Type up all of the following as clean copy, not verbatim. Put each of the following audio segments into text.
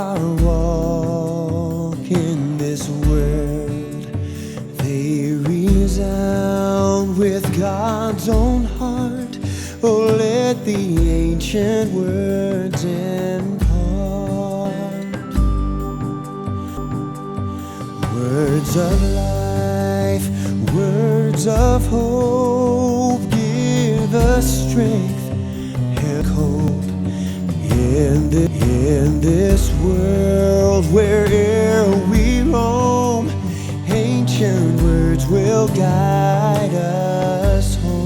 our walk in this world, they resound with God's own heart. Oh, let the ancient words impart words of life, words of hope. Give us strength and hope in this world. Where'er we roam, ancient words will guide us home.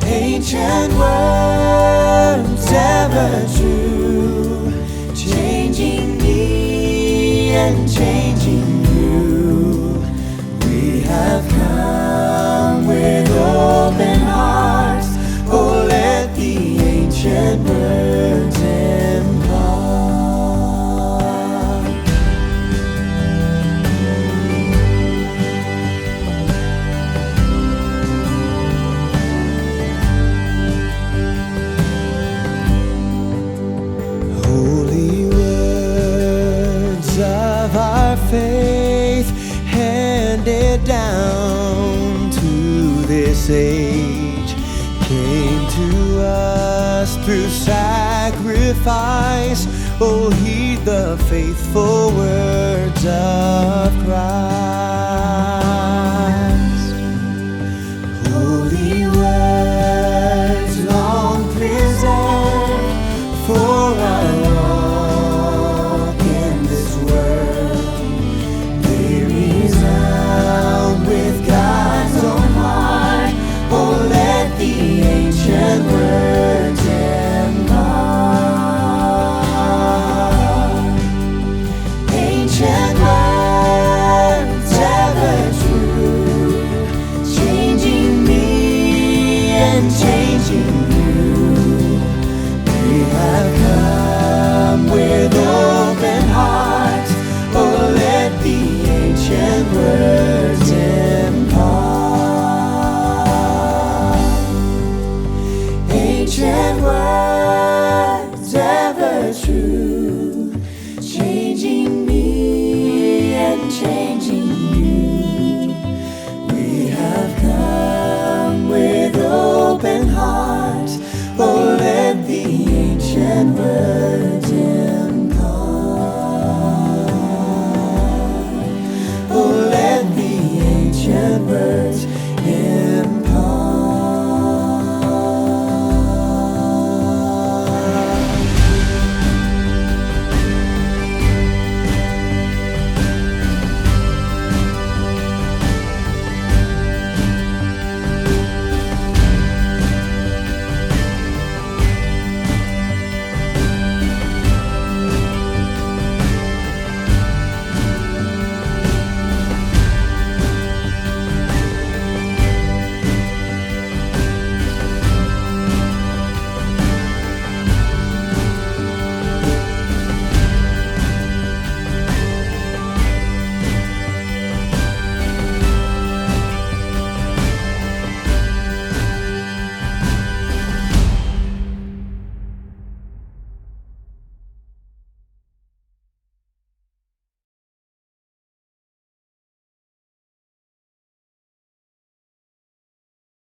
Ancient words, ever true, changing me and changing you. We have come with open hearts. Oh, let the ancient words impart. Holy words of our faith, handed down to this age, came to us through sacrifice. Oh, heed the faithful words of Christ. Holy words, long preserved for our walk in this world, they resound with God's own heart. Oh, let the ancient words impart. Ancient words, ever true, changing me and changing you. We have come with open hearts. Oh, let the ancient words